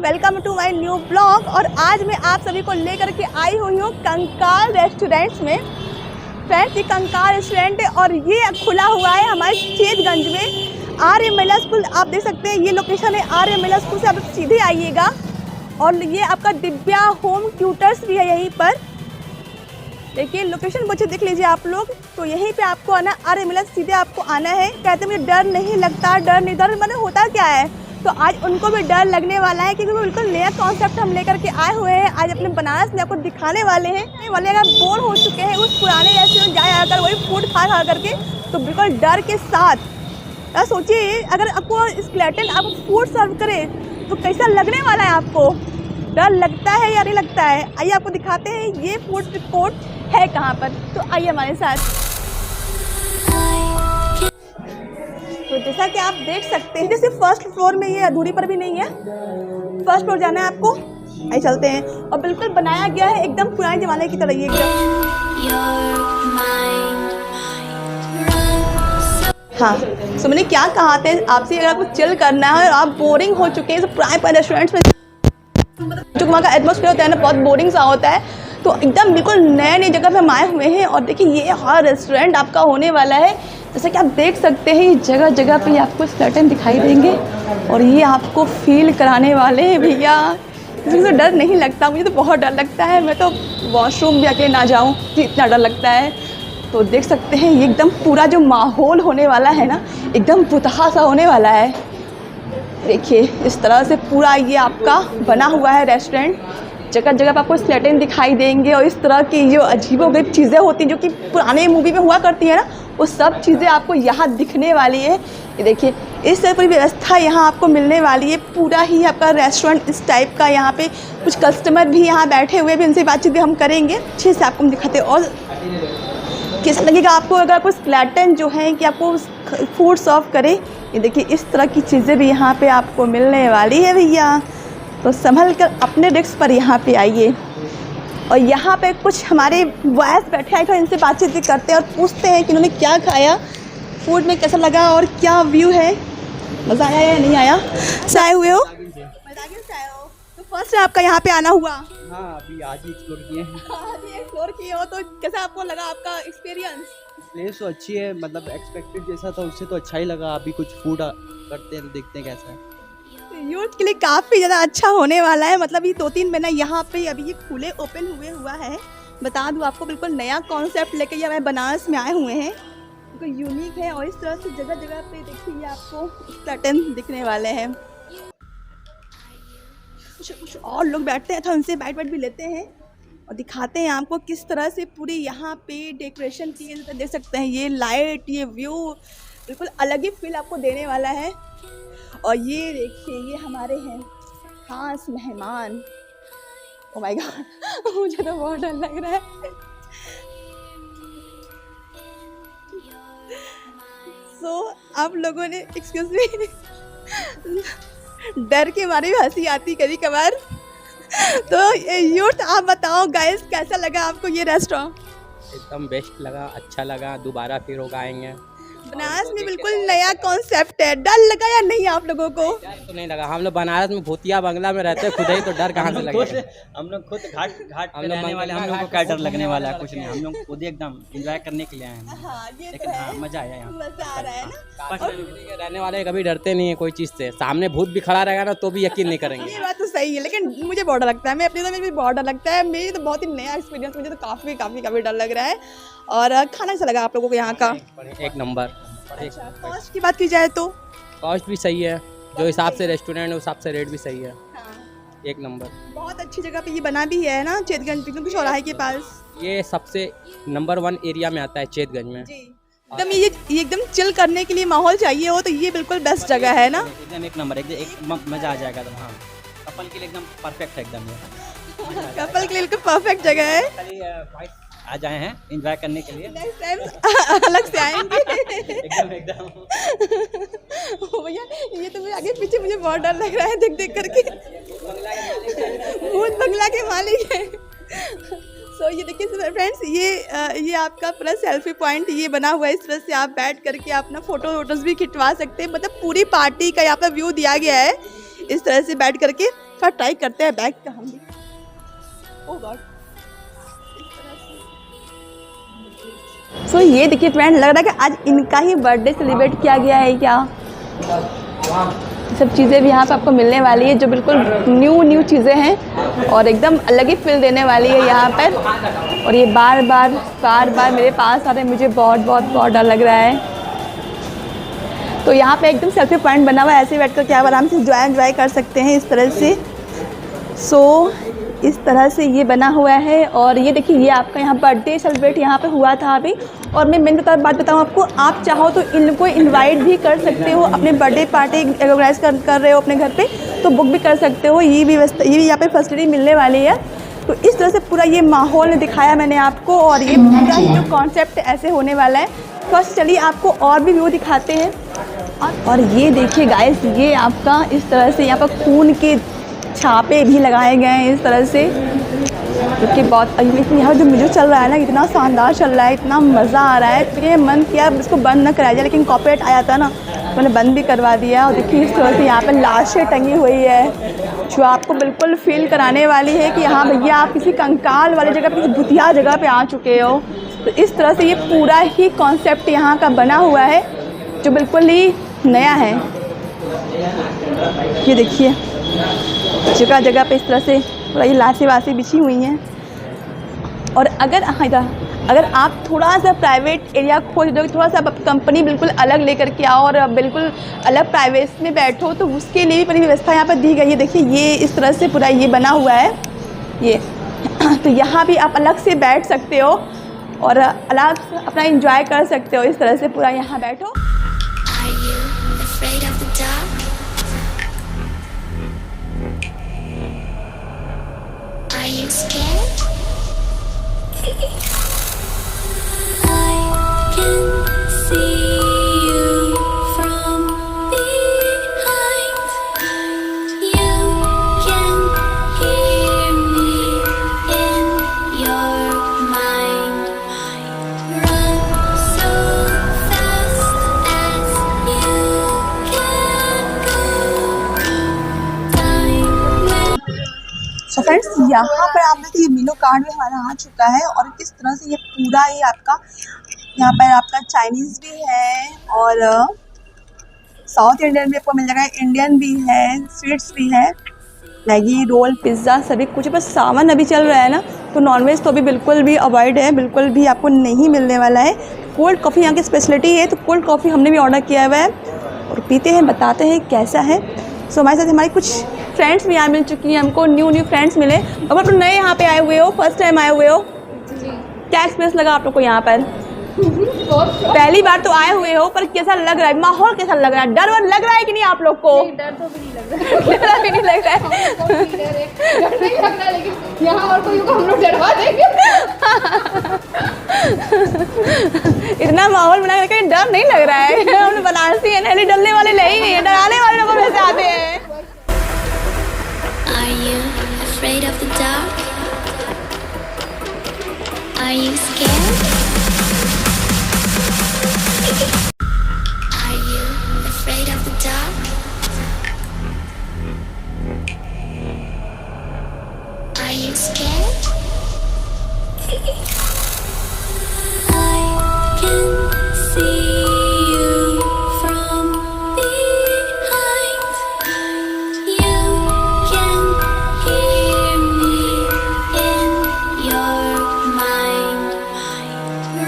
Welcome to my new blog. और आज मैं आप सभी को लेकर के आई हुई हूँ कंकाल रेस्टोरेंट्स में। फ्रेंड्स, ये कंकाल रेस्टोरेंट है और ये खुला हुआ है हमारे चेतगंज में। आर्य महिला स्कूल आप देख सकते हैं, ये लोकेशन है आर्य महिला स्कूल से आप सीधे आइएगा। और ये आपका दिव्या होम ट्यूटर्स भी है यहीं पर। देखिए लोकेशन बच्चे देख लीजिए आप लोग। तो यहीं पे आपको आना, आर्य महिला सीधे आपको आना है। कहते मुझे डर नहीं लगता, डर नहीं, डर मतलब होता क्या है। तो आज उनको भी डर लगने वाला है क्योंकि बिल्कुल नया कॉन्सेप्ट हम लेकर के आए हुए हैं। आज अपने बनारस में आपको दिखाने वाले हैं। वाले अगर बोर हो चुके हैं उस पुराने रेस्टोरेंट जाए अगर वही फूड खा करके, तो बिल्कुल डर के साथ सोचिए अगर आपको स्केलेटन आप फूड सर्व करे तो कैसा लगने वाला है आपको। डर लगता है या नहीं लगता है। आइए आपको दिखाते हैं ये फूड कोर्ट है कहाँ पर। तो आइए हमारे साथ। तो जैसा कि आप देख सकते हैं, जैसे फर्स्ट फ्लोर में ये अधूरी पर भी नहीं है। फर्स्ट फ्लोर जाना है आपको, आइए चलते हैं। और बिल्कुल बनाया गया है एकदम पुराने ज़माने की तरह। ये हाँ, सो मैंने क्या कहा था आपसे, अगर आपको चिल करना है और आप बोरिंग हो चुके हैं पुराने रेस्टोरेंट्स में, जो वहाँ का एटमॉस्फेयर होता है ना बहुत बोरिंग सा होता है, तो एकदम बिल्कुल नए नई जगह पे हम आए हुए हैं। और देखिए ये हर रेस्टोरेंट आपका होने वाला है। जैसा कि आप देख सकते हैं ये जगह जगह पे आपको स्केलेटन दिखाई देंगे और ये आपको फील कराने वाले हैं भैया। मुझे तो डर नहीं लगता, मुझे तो बहुत डर लगता है। मैं तो वॉशरूम भी अकेले ना जाऊँ इतना डर लगता है। तो देख सकते हैं ये एकदम पूरा जो माहौल होने वाला है ना, एकदम भुतहा सा होने वाला है। देखिए इस तरह से पूरा ये आपका बना हुआ है रेस्टोरेंट। जगह जगह पर आपको स्केलेटन दिखाई देंगे और इस तरह की जो अजीबोगरीब चीज़ें होती हैं जो कि पुराने मूवी में हुआ करती है ना, वो सब चीज़ें आपको यहाँ दिखने वाली है। ये देखिए इस तरह पूरी व्यवस्था यहाँ आपको मिलने वाली है। पूरा ही आपका रेस्टोरेंट इस टाइप का। यहाँ पे कुछ कस्टमर भी यहाँ बैठे हुए भी, उनसे बातचीत भी हम करेंगे। अच्छे से आपको हम दिखाते हैं। और कैसा लगेगा आपको अगर आपको स्केलेटन जो है कि आपको फूड सर्व करे। ये देखिए इस तरह की चीज़ें भी यहाँ पे आपको मिलने वाली है भैया। तो संभल कर अपने डेस्क पर यहाँ पे आइए। और यहाँ पे कुछ हमारे वॉयस बैठे आए थे, इनसे बातचीत भी करते हैं और पूछते हैं कि उन्होंने क्या खाया, फूड में कैसा लगा और क्या व्यू है, मज़ा आया या नहीं आया। से आए हुए हो? तो फर्स्ट आपका यहाँ पे आना हुआ? हाँ, अभी आज ही एक्सप्लोर किए हैं। आज ही एक्सप्लोर किए हो, तो कैसा आपको लगा आपका एक्सपीरियंस? प्लेस तो अच्छी है, मतलब एक्सपेक्टेड जैसा था उससे तो अच्छा ही लगा। अभी कुछ फूड करते हैं तो देखते हैं कैसा है। यूथ के लिए काफ़ी ज़्यादा अच्छा होने वाला है। मतलब ये 2-3 महीना यहाँ पे अभी ये खुले ओपन हुआ है। बता दूँ आपको बिल्कुल नया कॉन्सेप्ट लेके ये हमारे बनारस में आए हुए हैं। तो यूनिक है और इस तरह से जगह जगह पे देखिए आपको स्केलेटन दिखने वाले हैं। कुछ और लोग बैठते हैं तो उनसे बाइट भी लेते हैं और दिखाते हैं आपको किस तरह से पूरी यहाँ पे डेकोरेशन की है। देख सकते हैं ये लाइट, ये व्यू बिल्कुल अलग ही फील आपको देने वाला है। और ये देखिए ये हमारे हैं खास मेहमान। ओ माय गॉड, मुझे तो बहुत डर लग रहा है। सो आप लोगों ने एक्सक्यूज मी, डर के मारे भी हंसी आती कभी कभार। तो यूथ आप बताओ गाइस, कैसा लगा आपको ये रेस्टोरेंट? एकदम बेस्ट लगा, अच्छा लगा, दोबारा फिर होगा आएंगे। बनारस में बिल्कुल नया कॉन्सेप्ट है। डर लगा या नहीं आप लोगों को? डर तो नहीं लगा, हम लोग बनारस में भूतिया बंगला में रहते हैं खुद ही, तो डर कहाँ से लगेगा। हम लोग खुद घाट पे रहने वाले, हम लोग को क्या डर लगने वाला है, कुछ नहीं। हम लोग खुद एकदम एंजॉय करने के लिए आए हैं। हाँ, ये लेकिन तो है। हाँ, मजा आया यहाँ, मजा आ रहा है ना। रहने वाले कभी डरते नहीं है कोई चीज़ से। सामने भूत भी खड़ा रहेगा ना तो भी यकीन नहीं करेंगे। ये बात तो सही है, लेकिन मुझे बहुत डर लगता है। मैं अपने में भी बहुत डर लगता है। मेरी तो बहुत ही नया एक्सपीरियंस, मुझे तो काफ़ी डर लग रहा है। और खाना कैसा लगा आप लोगों को यहाँ का? एक नंबर। अच्छा, कॉस्ट की बात की जाए तो कॉस्ट भी सही है, जो हिसाब से रेस्टोरेंट है उस हिसाब से रेट भी सही है। हाँ। एक नंबर। बहुत अच्छी जगह पे ये बना भी है ना, चेतगंज बिल्कुल चौराहे के पास। ये सबसे नंबर 1 एरिया में आता है चेतगंज में जी। एकदम ये एकदम चिल करने के लिए माहौल चाहिए हो तो ये बिल्कुल बेस्ट जगह है ना। एकदम एक नंबर, एक मजा आ जाएगा एकदम। हाँ, कपल के लिए एकदम परफेक्ट है एकदम ये। कपल के लिए बिल्कुल परफेक्ट जगह है। खाली आ जाए हैं एंजॉय करने के लिए। नेक्स्ट टाइम अलग से आएंगे। एकदम भैया ये तो आगे पीछे मुझे बहुत डर लग रहा है देख करके। भूत बंगला के मालिक है। सो ये देखिए फ्रेंड्स, ये आपका पूरा सेल्फी पॉइंट ये बना हुआ है। इस तरह से आप बैठ करके अपना फोटोज भी खिंचवा सकते हैं। मतलब पूरी पार्टी का यहाँ पर व्यू दिया गया है इस तरह से बैठ करके। थोड़ा ट्राई करते हैं बैग का हम भी। ओह गॉड। सो ये देखिए फ्रेंड, लग रहा है कि आज इनका ही बर्थडे सेलिब्रेट किया गया है क्या। सब चीज़ें भी यहाँ पे आपको मिलने वाली है जो बिल्कुल न्यू चीज़ें हैं और एकदम अलग ही फील देने वाली है यहाँ पर। और ये बार बार मेरे पास आ रहे हैं, मुझे बहुत डर लग रहा है। तो यहाँ पे एकदम सेल्फी पॉइंट बना हुआ है, ऐसे बैठ कर क्या आराम से एंजॉय कर सकते हैं इस तरह से। सो इस तरह से ये बना हुआ है। और ये देखिए, ये आपका यहाँ बर्थडे सेलिब्रेट यहाँ पे हुआ था अभी। और मैं मेन बात बताऊँ आपको, आप चाहो तो इनको इनवाइट भी कर सकते हो, अपने बर्थडे पार्टी ऑर्गेनाइज कर रहे हो अपने घर पे तो बुक भी कर सकते हो। ये भी यहाँ पे फैसिलिटी मिलने वाली है। तो इस तरह से पूरा ये माहौल दिखाया मैंने आपको और ये पूरा जो कॉन्सेप्ट ऐसे होने वाला है। फर्स्ट चलिए आपको और भी व्यू दिखाते हैं। और ये देखिए गाइस, ये आपका इस तरह से यहाँ पर खून के छापे भी लगाए गए हैं इस तरह से, क्योंकि बहुत यहाँ जो मुझे चल रहा है ना, इतना शानदार चल रहा है, इतना मज़ा आ रहा है। तो ये मन किया इसको बंद न कराया जाए, लेकिन कॉपीराइट आया था ना, मैंने बंद भी करवा दिया। और देखिए इस तरह से यहाँ पर लाशें टंगी हुई है जो आपको बिल्कुल फील कराने वाली है कि हाँ भैया आप किसी कंकाल वाली जगह पे, किसी भूतिया जगह पे आ चुके हो। तो इस तरह से ये पूरा ही कॉन्सेप्ट यहाँ का बना हुआ है जो बिल्कुल ही नया है। ये देखिए जगह जगह पे इस तरह से पूरा ये लाशें वाशें बिछी हुई हैं। और अगर आप थोड़ा सा प्राइवेट एरिया खोज दो, थोड़ा सा कंपनी बिल्कुल अलग लेकर के आओ और बिल्कुल अलग प्राइवेसी में बैठो, तो उसके लिए भी पूरी व्यवस्था यहाँ पर दी गई है। देखिए ये इस तरह से पूरा ये बना हुआ है ये तो यहाँ भी आप अलग से बैठ सकते हो और अलग से अपना एंजॉय कर सकते हो। इस तरह से पूरा यहाँ बैठो। Are you scared? I can see you from behind. You can hear me in your mind. Run so fast as you can go. Time will. So friends, यहाँ पर आप देखिए मेनू कार्ड भी हमारा आ चुका है और किस तरह से ये पूरा ही आपका यहाँ पर आपका चाइनीज़ भी है और साउथ इंडियन भी आपको मिल जाएगा, इंडियन भी है, स्वीट्स भी है, मैगी, रोल, पिज़्ज़ा सभी कुछ। बस सावन अभी चल रहा है ना, तो नॉनवेज तो अभी बिल्कुल भी अवॉइड है, बिल्कुल भी आपको नहीं मिलने वाला है। कोल्ड कॉफ़ी यहाँ की स्पेशलिटी है, तो कोल्ड कॉफ़ी हमने भी ऑर्डर किया हुआ है और पीते हैं, बताते हैं कैसा है। सो हमारे साथ हमारी कुछ फ्रेंड्स भी यहाँ मिल चुकी हैं, हमको न्यू फ्रेंड्स मिले। अब आप लोग नए यहाँ पे आए हुए हो, फर्स्ट टाइम आए हुए हो, क्या एक्सपीरियंस लगा आप लोग को यहाँ पर? पहली बार तो आए हुए हो, पर कैसा लग रहा है, माहौल कैसा लग रहा है? डर वर लग रहा है कि नहीं आप लोग को? डर तो भी नहीं लग रहा है। डर भी नहीं लग रहा है। डर नहीं लग रहा, लेकिन यहाँ और कोई को हम लोग डरवा देंगे। इतना माहौल बना के डर नहीं लग रहा है। हम बनारसी है ना, डरने वाले नहीं है, डराने वाले लोगों में से आते हैं। Are you afraid of the dark? Are you scared? Are you afraid of the dark? Are you scared? I can see you from behind. You can hear me in your mind.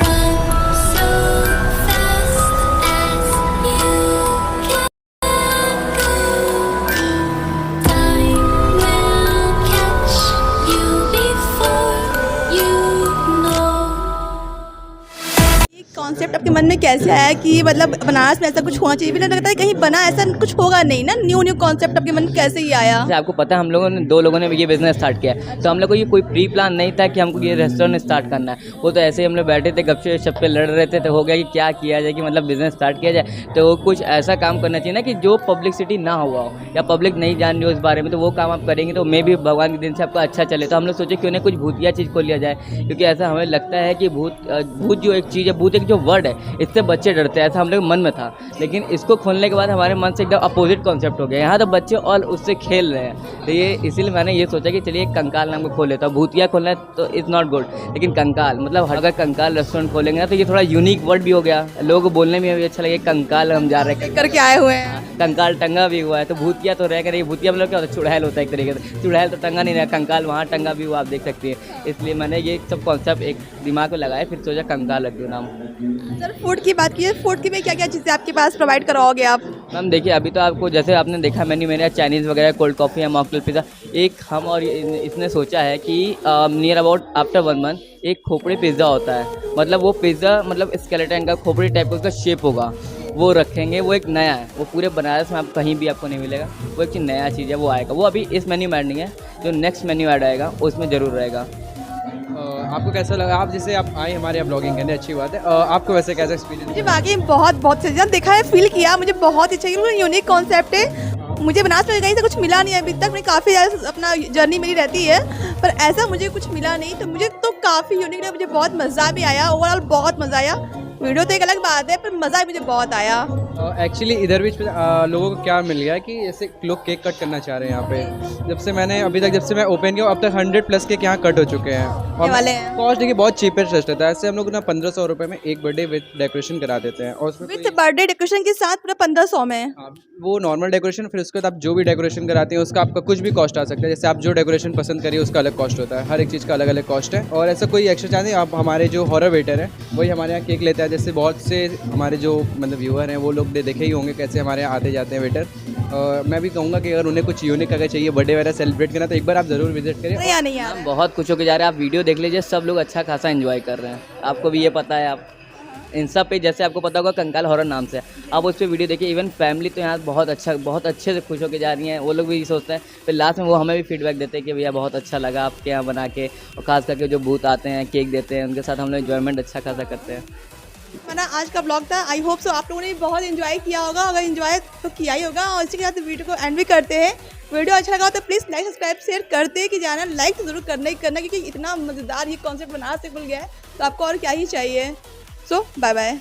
Run so fast as you can go. Time will catch you before you know. ये concept आपके मन में कैसे आया कि मतलब बनारस में ऐसा कुछ होना चाहिए? मुझे लगता है कहीं बना ऐसा कुछ होगा नहीं ना, न्यू कॉन्सेप्ट आपके मन में कैसे ही आया? जैसे आपको पता है हम लोगों ने दो लोगों ने ये बिज़नेस स्टार्ट किया है, तो हम लोग को ये कोई प्री प्लान नहीं था कि हमको ये रेस्टोरेंट स्टार्ट करना है। वो तो ऐसे ही हम लोग बैठे थे, गपशे शप्पे लड़ रहे थे, तो हो गया कि क्या किया जाए, कि मतलब बिज़नेस स्टार्ट किया जाए। तो वो कुछ ऐसा काम करना चाहिए ना कि जो पब्लिसिटी ना हुआ हो या पब्लिक नहीं जान रही हो इस बारे में, तो वो काम आप करेंगे तो मे भी भगवान के दिन से आपका अच्छा चले। तो हम लोग सोचे क्यों ना कुछ भूतिया चीज़ खोल लिया जाए, क्योंकि ऐसा हमें लगता है कि भूत जो एक चीज़ है, भूत एक जो वर्ड है, इससे बच्चे डरते हैं, ऐसा हम लोग मन में था। लेकिन इसको खोलने के बाद हमारे मन से एकदम अपोजिट कॉन्सेप्ट हो गया। यहाँ तो बच्चे और उससे खेल रहे हैं, तो ये इसीलिए मैंने ये सोचा कि चलिए कंकाल नाम को खोल लेता हूँ। भूतिया खोलना है तो इट्स नॉट गुड, लेकिन कंकाल मतलब अगर कंकाल रेस्टोरेंट खोलेंगे ना तो ये थोड़ा यूनिक वर्ड भी हो गया, लोगों को बोलने में भी अच्छा लगे कंकाल हम जा रहे हैं, करके आए हुए हैं। कंकाल टंगा भी हुआ है। तो भूतिया तो रहेगा नहीं, भूतिया मतलब क्या होता है, चुड़ैल होता है एक तरीके से, चुड़ैल तो टंगा नहीं रहा, कंकाल वहाँ टंगा भी हुआ, आप देख सकते हैं। इसलिए मैंने ये सब कॉन्सेप्ट एक दिमाग में लगाया, फिर सोचा कंकाल रख दूँ नाम। सर फूड की बात कीजिए, फूड की में क्या क्या चीज़ें आपके पास प्रोवाइड करवाओगे आप? मैम देखिए, अभी तो आपको जैसे आपने देखा मेन्यू मेरे चाइनीज़ वगैरह, कोल्ड कॉफ़ी या मॉकटेल पिज़्ज़ा। एक हम और इसने सोचा है कि नियर अबाउट आफ्टर 1 मंथ एक खोपड़ी पिज़्ज़ा होता है, मतलब वो पिज़्ज़ा मतलब स्केलेटन का खोपड़ी टाइप का उसका शेप होगा, वो रखेंगे। वो एक नया है, वो पूरे बनारस में आप कहीं भी आपको नहीं मिलेगा, वो एक नया चीज़ है, वो आएगा। वो अभी इस मेन्यू में ऐड नहीं है, जो नेक्स्ट मेन्यू ऐड आएगा उसमें ज़रूर रहेगा। आपको कैसा लगा? आप जैसे आप आए हमारे यहाँ ब्लॉगिंग करने, अच्छी बात है। आपको वैसे कैसा एक्सपीरियंस? मुझे वाकई बहुत सही देखा है, फील किया, मुझे बहुत अच्छा लगा। यूनिक कॉन्सेप्ट है, मुझे बनारस में कहीं से कुछ मिला नहीं है अभी तक। मैं काफ़ी ज़्यादा अपना जर्नी मेरी रहती है, पर ऐसा मुझे कुछ मिला नहीं, तो मुझे तो काफ़ी यूनिक लगा। मुझे बहुत मज़ा भी आया, ओवरऑल बहुत मज़ा आया। वीडियो तो एक अलग बात है, पर मज़ा मुझे बहुत आया। एक्चुअली इधर भी लोगों को क्या मिल गया है कि जैसे लोग केक कट करना चाह रहे हैं यहाँ पे। जब से मैंने अभी तक जब से मैं ओपन किया अब तक 100+ केक यहाँ कट हो चुके हैं। और वाले हैं। कॉस्ट देखिए बहुत चीपेस्ट रहता है। ऐसे हम लोग ना 1500 रुपये में एक बर्थडे विद डेकोरेशन करा देते हैं, और उसमें विथ बर्थडे डेकोरेशन के साथ पूरा 1500 में। हाँ, वो नॉर्मल डेकोरेशन, फिर उसके बाद आप जो भी डेकोरेशन कराते हैं उसका आपका कुछ भी कॉस्ट आ सकता है। जैसे आप जो डेकोरेशन पसंद करिए उसका अलग कॉस्ट होता है, हर एक चीज़ का अलग अलग कॉस्ट है। और ऐसा कोई एक्स्ट्रा चार्ज नहीं। आप हमारे जो हॉरर वेटर है वही हमारे यहाँ केक लेता है। जैसे बहुत से हमारे जो मतलब व्यूअर हैं वो लोग देखे ही होंगे कैसे हमारे यहाँ आते जाते हैं वेटर। मैं भी कहूँगा कि अगर उन्हें कुछ यूनिक अगर चाहिए बर्थडे वगैरह सेलिब्रेट करना, तो एक बार आप ज़रूर विजिट करें। नहीं नहीं यार, हम बहुत खुश होकर जा रहे हैं, आप वीडियो देख लीजिए, सब लोग अच्छा खासा एंजॉय कर रहे हैं। आपको भी ये पता है, आप इंस्टा पे जैसे आपको पता होगा कंकाल हॉरर नाम से, आप उस पर वीडियो देखिए। इवन फैमिली तो यहाँ बहुत अच्छे से खुश होकर जा रही हैं, वो लोग भी सोचते हैं। फिर लास्ट में वो हमें भी फीडबैक देते हैं कि भैया बहुत अच्छा लगा आपके यहाँ बना के, और खास करके जो भूत आते हैं केक देते हैं, उनके साथ हम लोग एंजॉयमेंट अच्छा खासा करते हैं। ना आज का ब्लॉग था, आई होप सो आप लोगों ने भी बहुत एंजॉय किया होगा। अगर एंजॉय तो किया ही होगा, और इसी के साथ वीडियो को एंड भी करते हैं। वीडियो अच्छा लगा तो प्लीज़ लाइक सब्सक्राइब शेयर करते हैं कि जाना लाइक तो ज़रूर करना ही करना, क्योंकि इतना मज़ेदार ये कॉन्सेप्ट बनारस से खुल गया है, तो आपको और क्या ही चाहिए। सो बाय बाय।